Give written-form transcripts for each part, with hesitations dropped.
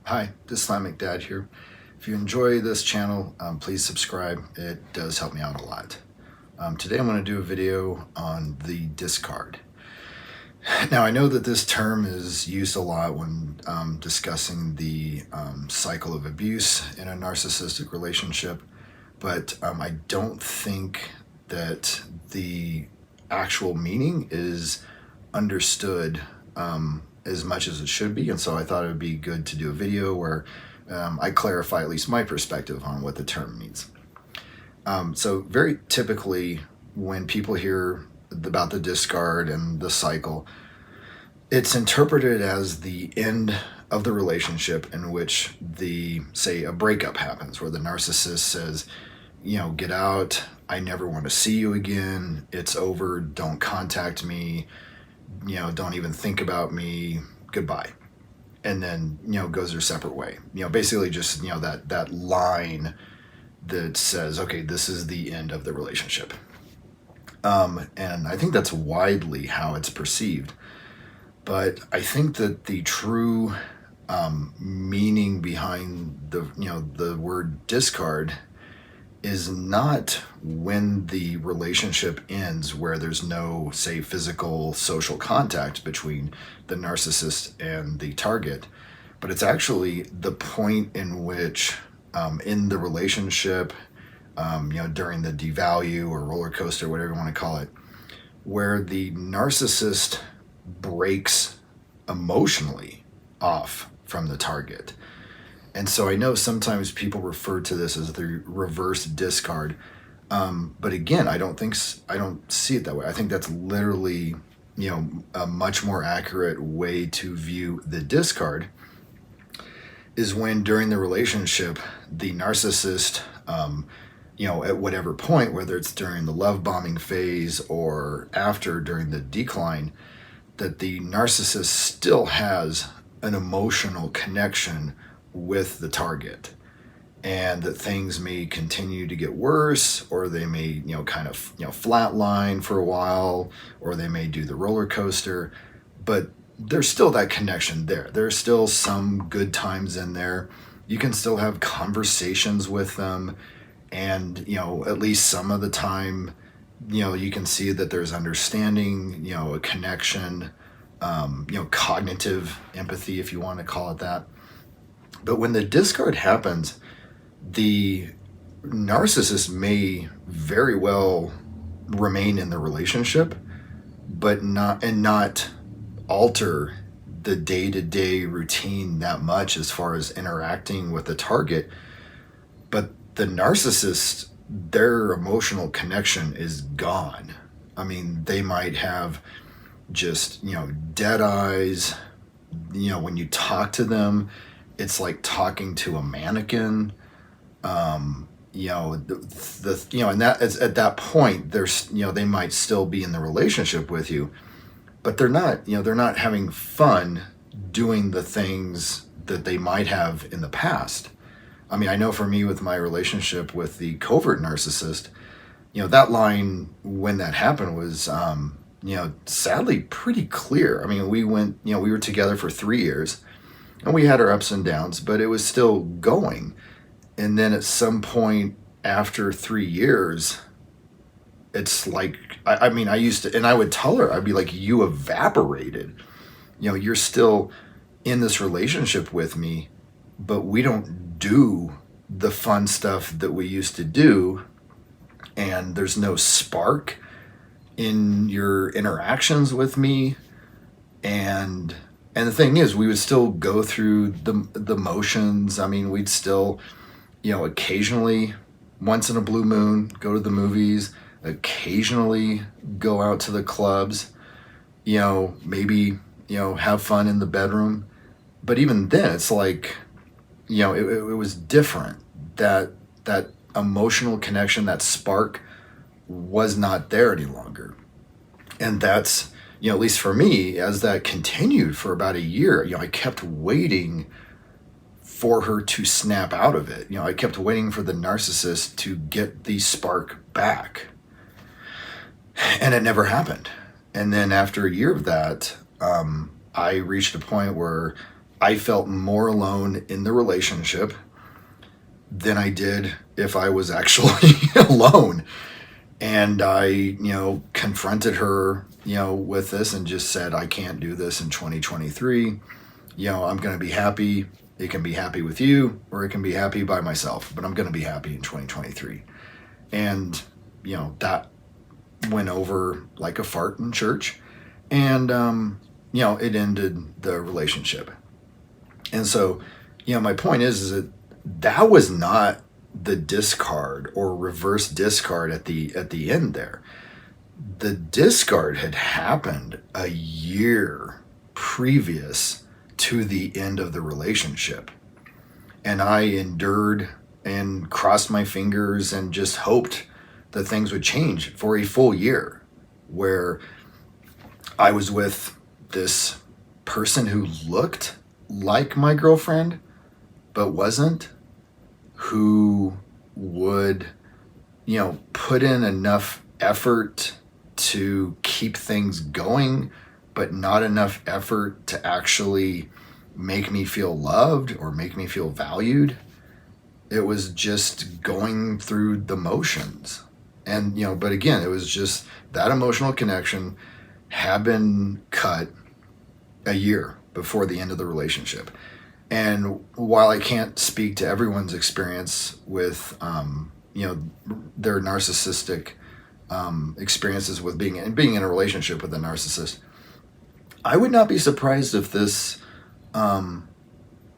Hi, Islamic Dad here. If you enjoy this channel, please subscribe. It does help me out a lot. Today I'm going to do a video on the discard. Now I know that this term is used a lot when discussing the cycle of abuse in a narcissistic relationship, but I don't think that the actual meaning is understood as much as it should be, and so I thought it would be good to do a video where I clarify at least my perspective on what the term means. So very typically when people hear about the discard and the cycle, it's interpreted as the end of the relationship in which say a breakup happens, where the narcissist says, get out, I never want to see you again, it's over, don't contact me, don't even think about me, goodbye. And then, goes their separate way. Basically just, that line that says, okay, this is the end of the relationship. And I think that's widely how it's perceived. But I think that the true meaning behind the word discard is not when the relationship ends, where there's no, say, physical social contact between the narcissist and the target, but it's actually the point in which in the relationship, during the devalue or roller coaster, whatever you want to call it, where the narcissist breaks emotionally off from the target. And so I know sometimes people refer to this as the reverse discard, but again, I don't see it that way. I think that's literally, a much more accurate way to view the discard is when during the relationship, the narcissist, at whatever point, whether it's during the love bombing phase or after during the decline, that the narcissist still has an emotional connection with the target, and that things may continue to get worse, or they may flatline for a while, or they may do the roller coaster, but there's still that connection there. There's still some good times in there. You can still have conversations with them, and at least some of the time you can see that there's understanding, a connection, cognitive empathy, if you want to call it that. But when the discard happens, the narcissist may very well remain in the relationship, but not alter the day-to-day routine that much as far as interacting with the target. But the narcissist, their emotional connection is gone. I mean, they might have just, dead eyes. When you talk to them, it's like talking to a mannequin. And that is, at that point, there's, they might still be in the relationship with you, but they're not having fun doing the things that they might have in the past. I mean, I know for me with my relationship with the covert narcissist, that line when that happened was, sadly pretty clear. I mean, we were together for 3 years, and we had our ups and downs, but it was still going. And then at some point after 3 years, it's like, I used to, and I would tell her, I'd be like, you evaporated. You're still in this relationship with me, but we don't do the fun stuff that we used to do. And there's no spark in your interactions with me. And the thing is, we would still go through the motions. I mean, we'd still, occasionally, once in a blue moon, go to the movies, occasionally go out to the clubs, maybe, have fun in the bedroom. But even then, it's like, it was different. That emotional connection, that spark was not there any longer. And that's, at least for me, as that continued for about a year, I kept waiting for her to snap out of it. I kept waiting for the narcissist to get the spark back. And it never happened. And then after a year of that, I reached a point where, I felt more alone in the relationship than I did if I was actually alone. And I, confronted her, with this and just said, I can't do this in 2023. I'm going to be happy. It can be happy with you or it can be happy by myself, but I'm going to be happy in 2023. And, that went over like a fart in church. And, it ended the relationship. And so, my point is that was not the discard or reverse discard at the end there. The discard had happened a year previous to the end of the relationship. And I endured and crossed my fingers and just hoped that things would change for a full year, where I was with this person who looked like my girlfriend but wasn't, who would, put in enough effort to keep things going, but not enough effort to actually make me feel loved or make me feel valued. It was just going through the motions. And, but again, it was just that emotional connection had been cut a year before the end of the relationship. And while I can't speak to everyone's experience with, their narcissistic experiences with being in a relationship with a narcissist, I would not be surprised if this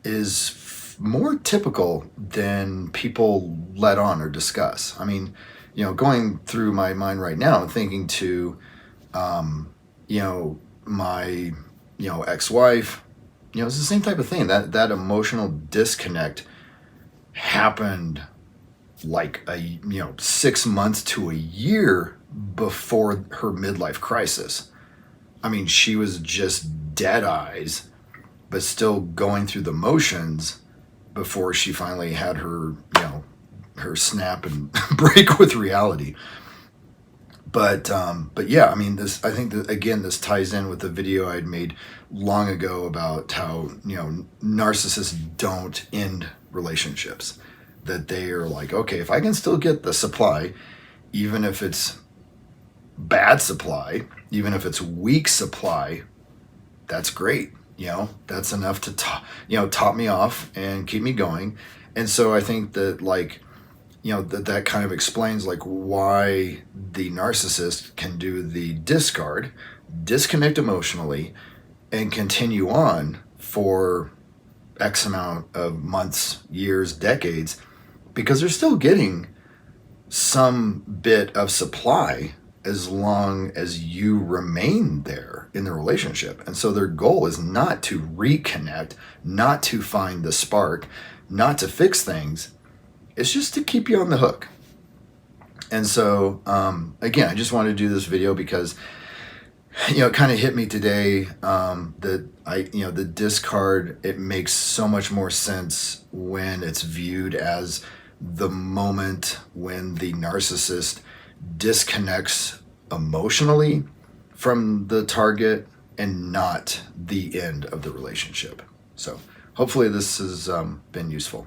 is more typical than people let on or discuss. I mean, going through my mind right now and thinking to, my, ex-wife, it's the same type of thing. That emotional disconnect happened like 6 months to a year before her midlife crisis. I mean, she was just dead eyes, but still going through the motions before she finally had her, her snap and break with reality. But yeah, I mean, I think that again, this ties in with the video I'd made long ago about how, narcissists don't end relationships. That they are like, okay, if I can still get the supply, even if it's bad supply, even if it's weak supply, that's great. That's enough to top me off and keep me going. And so I think that that kind of explains why the narcissist can do the discard, disconnect emotionally, and continue on for X amount of months, years, decades, because they're still getting some bit of supply as long as you remain there in the relationship. And so their goal is not to reconnect, not to find the spark, not to fix things. It's just to keep you on the hook. And so, again, I just wanted to do this video because, it kind of hit me today that the discard, it makes so much more sense when it's viewed as the moment when the narcissist disconnects emotionally from the target and not the end of the relationship. So hopefully this has been useful.